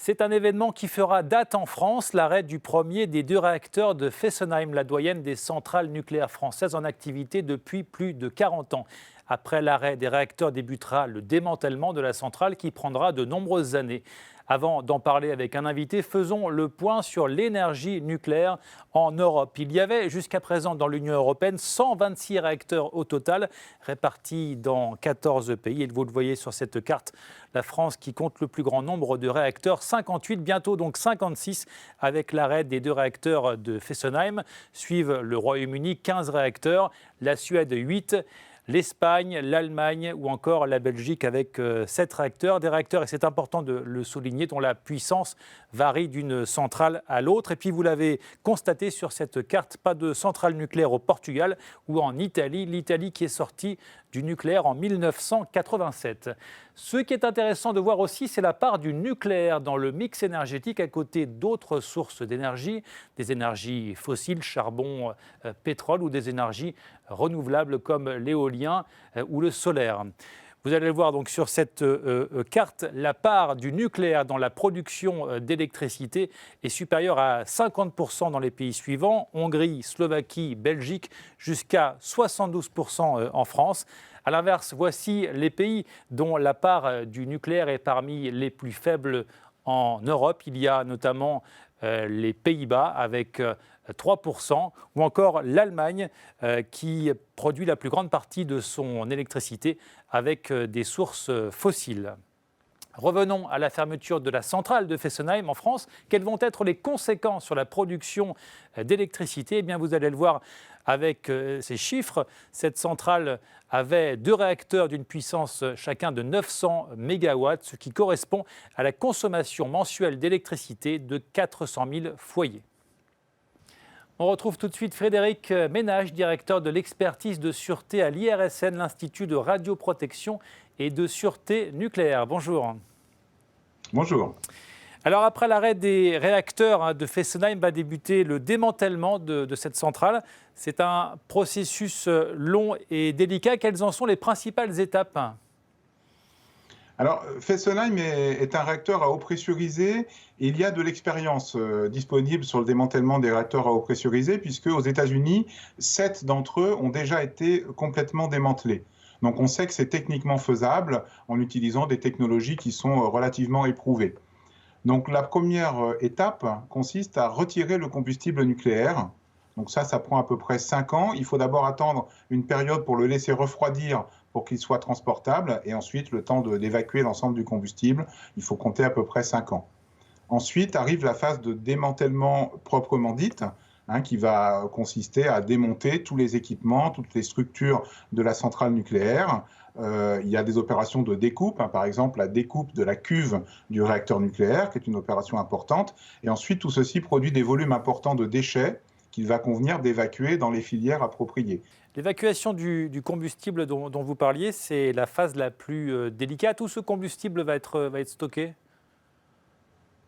C'est un événement qui fera date en France, l'arrêt du premier des deux réacteurs de Fessenheim, la doyenne des centrales nucléaires françaises en activité depuis plus de 40 ans. Après l'arrêt des réacteurs débutera le démantèlement de la centrale qui prendra de nombreuses années. Avant d'en parler avec un invité, faisons le point sur l'énergie nucléaire en Europe. Il y avait jusqu'à présent dans l'Union européenne 126 réacteurs au total, répartis dans 14 pays. Et vous le voyez sur cette carte, la France qui compte le plus grand nombre de réacteurs, 58, bientôt donc 56, avec l'arrêt des deux réacteurs de Fessenheim. Suivent le Royaume-Uni, 15 réacteurs, la Suède, 8. L'Espagne, l'Allemagne ou encore la Belgique avec 7 réacteurs. Des réacteurs, et c'est important de le souligner, dont la puissance varie d'une centrale à l'autre. Et puis vous l'avez constaté sur cette carte, pas de centrale nucléaire au Portugal ou en Italie. L'Italie qui est sortie du nucléaire en 1987. Ce qui est intéressant de voir aussi, c'est la part du nucléaire dans le mix énergétique à côté d'autres sources d'énergie, des énergies fossiles, charbon, pétrole ou des énergies renouvelables comme l'éolien ou le solaire. Vous allez le voir donc sur cette carte, la part du nucléaire dans la production d'électricité est supérieure à 50% dans les pays suivants, Hongrie, Slovaquie, Belgique, jusqu'à 72% en France. A l'inverse, voici les pays dont la part du nucléaire est parmi les plus faibles en Europe. Il y a notamment les Pays-Bas avec 3%, ou encore l'Allemagne qui produit la plus grande partie de son électricité avec des sources fossiles. Revenons à la fermeture de la centrale de Fessenheim en France. Quelles vont être les conséquences sur la production d'électricité ? Eh bien, vous allez le voir avec ces chiffres. Cette centrale avait 2 réacteurs d'une puissance chacun de 900 MW, ce qui correspond à la consommation mensuelle d'électricité de 400 000 foyers. On retrouve tout de suite Frédéric Ménage, directeur de l'expertise de sûreté à l'IRSN, l'Institut de radioprotection et de sûreté nucléaire. Bonjour. Bonjour. Alors après l'arrêt des réacteurs de Fessenheim va débuter le démantèlement de cette centrale. C'est un processus long et délicat. Quelles en sont les principales étapes ? Alors, Fessenheim est un réacteur à eau pressurisée et il y a de l'expérience disponible sur le démantèlement des réacteurs à eau pressurisée puisque aux États-Unis, 7 d'entre eux ont déjà été complètement démantelés. Donc on sait que c'est techniquement faisable en utilisant des technologies qui sont relativement éprouvées. Donc la première étape consiste à retirer le combustible nucléaire. Donc ça prend à peu près 5 ans. Il faut d'abord attendre une période pour le laisser refroidir pour qu'il soit transportable et ensuite le temps d'évacuer l'ensemble du combustible. Il faut compter à peu près 5 ans. Ensuite arrive la phase de démantèlement proprement dite, qui va consister à démonter tous les équipements, toutes les structures de la centrale nucléaire. Il y a des opérations de découpe, par exemple la découpe de la cuve du réacteur nucléaire, qui est une opération importante. Et ensuite, tout ceci produit des volumes importants de déchets qu'il va convenir d'évacuer dans les filières appropriées. L'évacuation du combustible dont vous parliez, c'est la phase la plus délicate. Où ce combustible va être stocké ?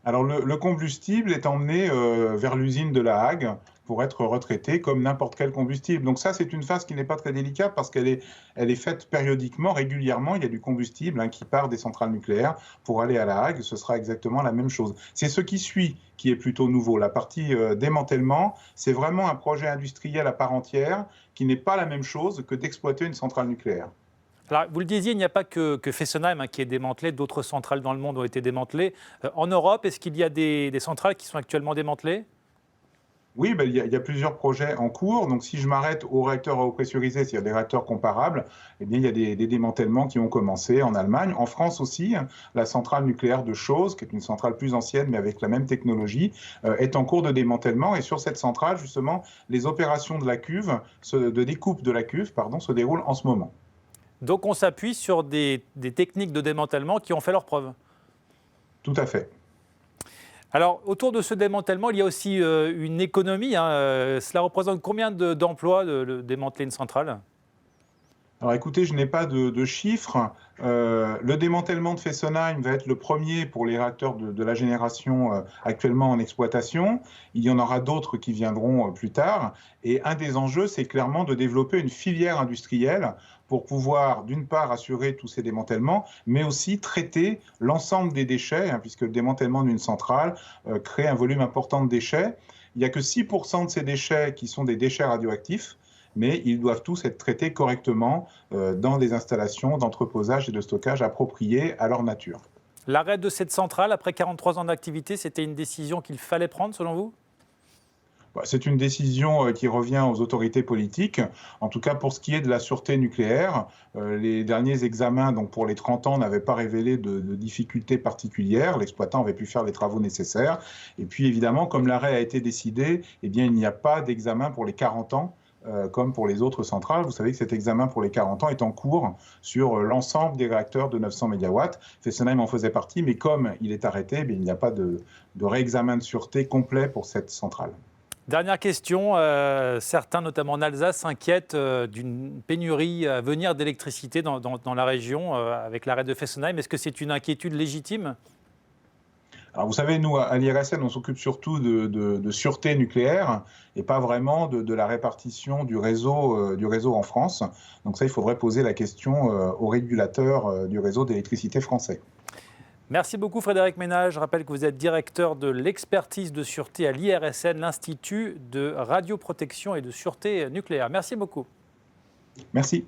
Alors le combustible est emmené vers l'usine de La Hague pour être retraité comme n'importe quel combustible. Donc ça, c'est une phase qui n'est pas très délicate parce qu'elle est faite périodiquement, régulièrement. Il y a du combustible qui part des centrales nucléaires pour aller à La Hague. Ce sera exactement la même chose. C'est ce qui suit qui est plutôt nouveau. La partie démantèlement, c'est vraiment un projet industriel à part entière qui n'est pas la même chose que d'exploiter une centrale nucléaire. Alors, vous le disiez, il n'y a pas que Fessenheim qui est démantelé, d'autres centrales dans le monde ont été démantelées. En Europe, est-ce qu'il y a des centrales qui sont actuellement démantelées ? Oui, il y a plusieurs projets en cours. Donc, si je m'arrête aux réacteurs à eau pressurisée, c'est-à-dire des réacteurs comparables, eh bien, il y a des démantèlements qui ont commencé en Allemagne. En France aussi, la centrale nucléaire de Chooz, qui est une centrale plus ancienne, mais avec la même technologie, est en cours de démantèlement. Et sur cette centrale, justement, les opérations de la cuve, de découpe de la cuve, se déroulent en ce moment. Donc, on s'appuie sur des techniques de démantèlement qui ont fait leurs preuves. Tout à fait. Alors, autour de ce démantèlement, il y a aussi une économie. Cela représente combien d'emplois de démanteler une centrale ? Alors écoutez, je n'ai pas de chiffres. Le démantèlement de Fessenheim va être le premier pour les réacteurs de la génération actuellement en exploitation. Il y en aura d'autres qui viendront plus tard. Et un des enjeux, c'est clairement de développer une filière industrielle pour pouvoir, d'une part, assurer tous ces démantèlements, mais aussi traiter l'ensemble des déchets, hein, puisque le démantèlement d'une centrale crée un volume important de déchets. Il n'y a que 6% de ces déchets qui sont des déchets radioactifs, mais ils doivent tous être traités correctement dans des installations d'entreposage et de stockage appropriées à leur nature. L'arrêt de cette centrale, après 43 ans d'activité, c'était une décision qu'il fallait prendre, selon vous ? C'est une décision qui revient aux autorités politiques. En tout cas, pour ce qui est de la sûreté nucléaire, les derniers examens, donc pour les 30 ans, n'avaient pas révélé de difficultés particulières. L'exploitant avait pu faire les travaux nécessaires. Et puis, évidemment, comme l'arrêt a été décidé, eh bien, il n'y a pas d'examen pour les 40 ans. Comme pour les autres centrales. Vous savez que cet examen pour les 40 ans est en cours sur l'ensemble des réacteurs de 900 MW. Fessenheim en faisait partie, mais comme il est arrêté, eh bien, il n'y a pas de réexamen de sûreté complet pour cette centrale. Dernière question, certains, notamment en Alsace, s'inquiètent d'une pénurie à venir d'électricité dans la région avec l'arrêt de Fessenheim. Est-ce que c'est une inquiétude légitime ? Alors vous savez, nous, à l'IRSN, on s'occupe surtout de sûreté nucléaire et pas vraiment de la répartition du réseau en France. Donc ça, il faudrait poser la question au régulateur du réseau d'électricité français. Merci beaucoup Frédéric Ménage. Je rappelle que vous êtes directeur de l'expertise de sûreté à l'IRSN, l'Institut de radioprotection et de sûreté nucléaire. Merci beaucoup. Merci.